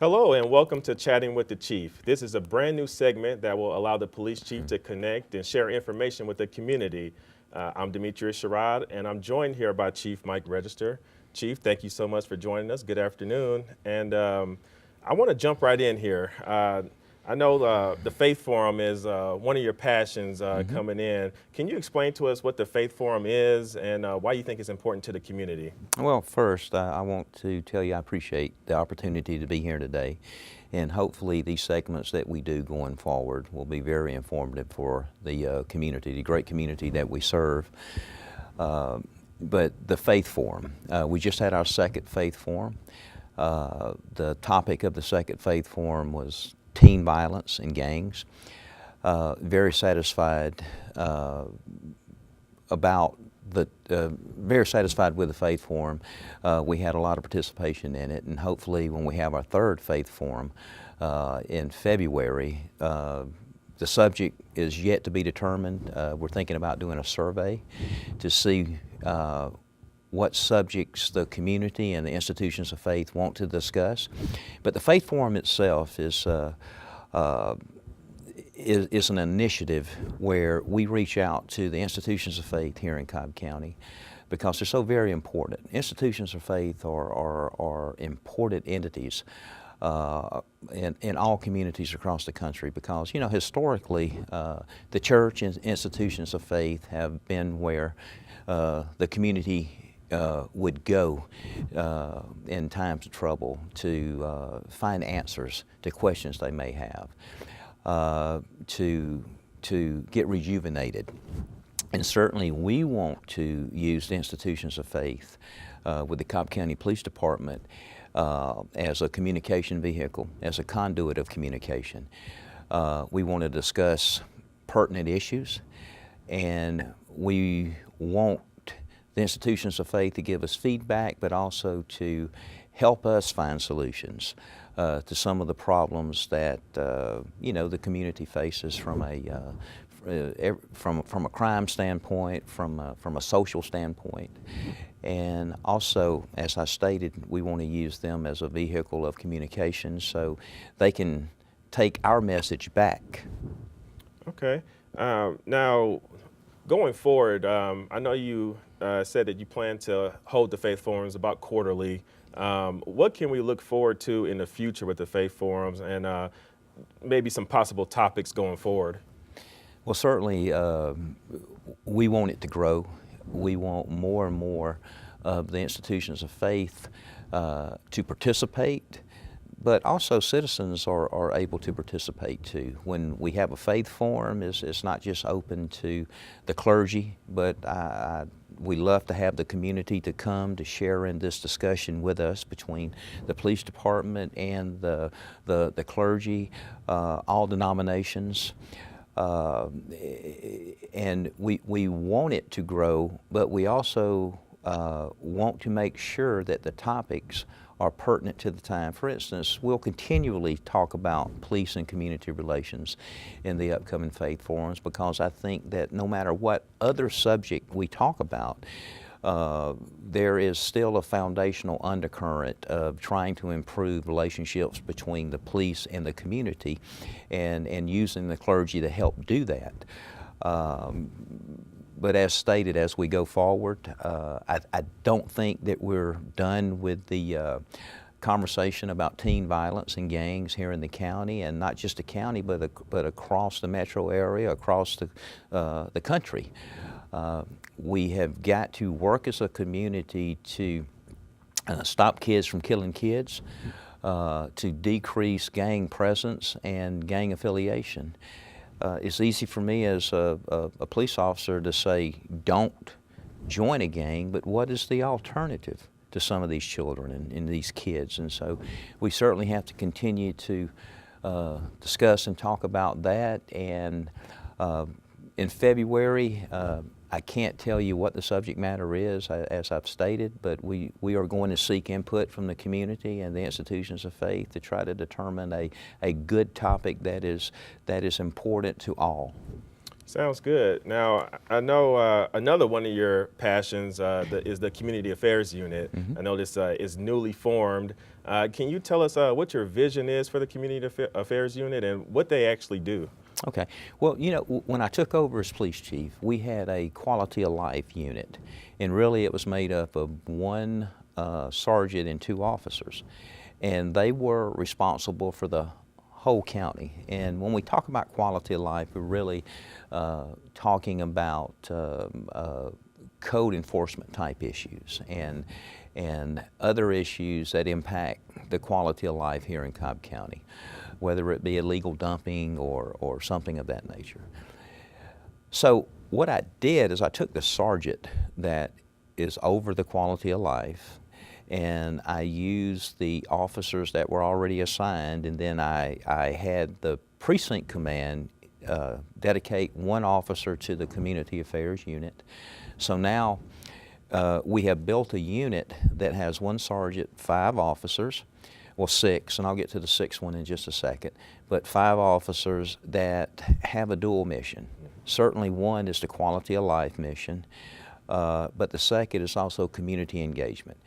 Hello and welcome to Chatting with the Chief. This is a brand new segment that will allow the police chief to connect and share information with the community. I'm Demetrius Sherrod and I'm joined here by Chief Mike Register. Chief, thank you so much for joining us. Good afternoon. And I want to jump right in here. I know the Faith Forum is one of your passions coming in. Can you explain to us what the Faith Forum is and why you think it's important to the community? Well, first, I want to tell you I appreciate the opportunity to be here today, and hopefully these segments that we do going forward will be very informative for the community, the great community that we serve. But the Faith Forum, we just had our second Faith Forum. The topic of the second Faith Forum was teen violence and gangs. Very satisfied very satisfied with the Faith Forum. We had a lot of participation in it, and hopefully when we have our third Faith Forum in February, the subject is yet to be determined. We're thinking about doing a survey to see what subjects the community and the institutions of faith want to discuss. But the Faith Forum itself is an initiative where we reach out to the institutions of faith here in Cobb County because they're so very important. Institutions of faith are important entities in all communities across the country because, you know, historically the church and institutions of faith have been where the community would go in times of trouble to find answers to questions they may have. To get rejuvenated. And certainly we want to use the institutions of faith with the Cobb County Police Department as a communication vehicle, as a conduit of communication. We want to discuss pertinent issues, and we want the institutions of faith to give us feedback, but also to help us find solutions to some of the problems that you know, the community faces from a crime standpoint, from a social standpoint, and also, as I stated, we want to use them as a vehicle of communication so they can take our message back. Okay. Now, going forward, I know you said that you plan to hold the Faith Forums about quarterly. What can we look forward to in the future with the Faith Forums and maybe some possible topics going forward? Well, certainly we want it to grow. We want more and more of the institutions of faith to participate, but also citizens are able to participate too. When we have a faith forum, it's not just open to the clergy, but we love to have the community to come to share in this discussion with us between the police department and the clergy, all denominations. And we want it to grow, but we also want to make sure that the topics are pertinent to the time. For instance, we'll continually talk about police and community relations in the upcoming Faith Forums because I think that no matter what other subject we talk about, there is still a foundational undercurrent of trying to improve relationships between the police and the community and using the clergy to help do that. But as stated, as we go forward, I don't think that we're done with the conversation about teen violence and gangs here in the county, and not just the county, but across the metro area, across the country. We have got to work as a community to stop kids from killing kids, to decrease gang presence and gang affiliation. It's easy for me as a police officer to say, don't join a gang, but what is the alternative to some of these children and these kids? And so we certainly have to continue to discuss and talk about that. And in February, I can't tell you what the subject matter is, as I've stated, but we are going to seek input from the community and the institutions of faith to try to determine a good topic that is important to all. Sounds good. Now, I know another one of your passions is the Community Affairs Unit. I know this is newly formed. Can you tell us what your vision is for the Community Affairs Unit and what they actually do? Okay. Well, you know, when I took over as police chief, we had a quality of life unit, and really it was made up of one sergeant and two officers, and they were responsible for the whole county. And when we talk about quality of life, we're really talking about code enforcement type issues and other issues that impact the quality of life here in Cobb County, whether it be illegal dumping or something of that nature. So what I did is I took the sergeant that is over the quality of life, and I used the officers that were already assigned, and then I had the precinct command dedicate one officer to the Community Affairs Unit. So now we have built a unit that has one sergeant, 5 officers, well 6, and I'll get to the 6th one in just a second, but 5 officers that have a dual mission. Certainly one is the quality of life mission, but the second is also community engagement.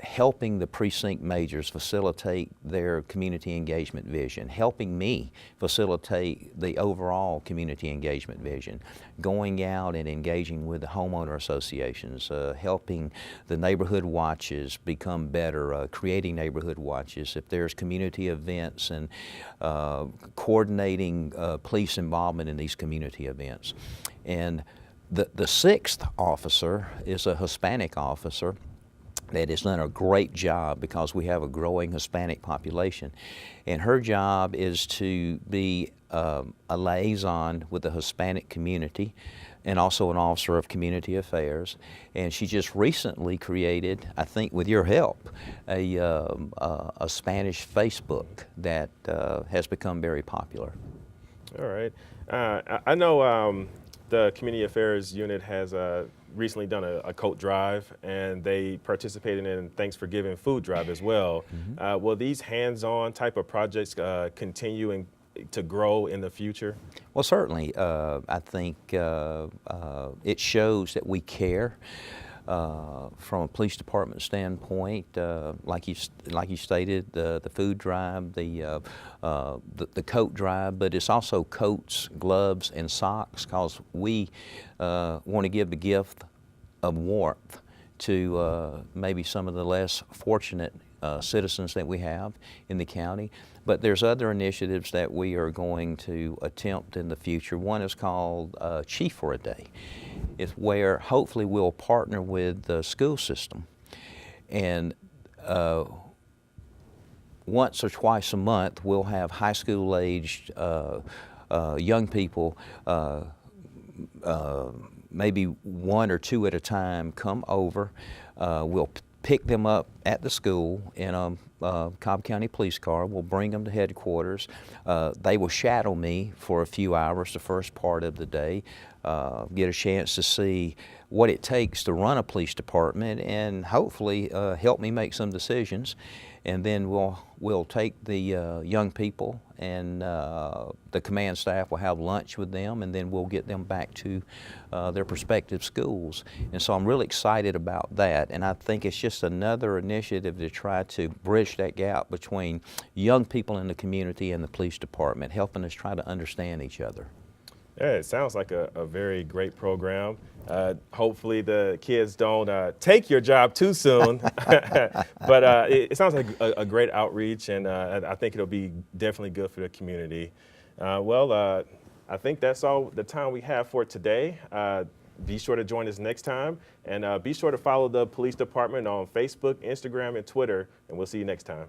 Helping the precinct majors facilitate their community engagement vision, helping me facilitate the overall community engagement vision, going out and engaging with the homeowner associations, helping the neighborhood watches become better, creating neighborhood watches, if there's community events, and coordinating police involvement in these community events. And the 6th officer is a Hispanic officer that has done a great job because we have a growing Hispanic population. And her job is to be a liaison with the Hispanic community and also an officer of community affairs. And she just recently created, I think with your help, a Spanish Facebook that has become very popular. All right. I know the Community Affairs Unit has recently done a coat drive, and they participated in Thanks for Giving food drive as well. Will these hands-on type of projects continue to grow in the future? Well, certainly. I think it shows that we care. From a police department standpoint, like you stated, the food drive, the coat drive, but it's also coats, gloves, and socks, because we want to give the gift of warmth to maybe some of the less fortunate citizens that we have in the county. But there's other initiatives that we are going to attempt in the future. One is called Chief for a Day. It's where hopefully we'll partner with the school system, and once or twice a month we'll have high school aged young people, maybe 1 or 2 at a time, come over. We'll pick them up at the school in a Cobb County police car. We'll bring them to headquarters. They will shadow me for a few hours the first part of the day, get a chance to see what it takes to run a police department, and hopefully help me make some decisions. And then we'll take the young people, and the command staff will have lunch with them, and then we'll get them back to their respective schools. And so I'm really excited about that, and I think it's just another initiative to try to bridge that gap between young people in the community and the police department, helping us try to understand each other. Yeah, it sounds like a very great program. Hopefully the kids don't take your job too soon, but it sounds like a great outreach, and I think it'll be definitely good for the community. I think that's all the time we have for today. Be sure to join us next time, and be sure to follow the police department on Facebook, Instagram, and Twitter, and we'll see you next time.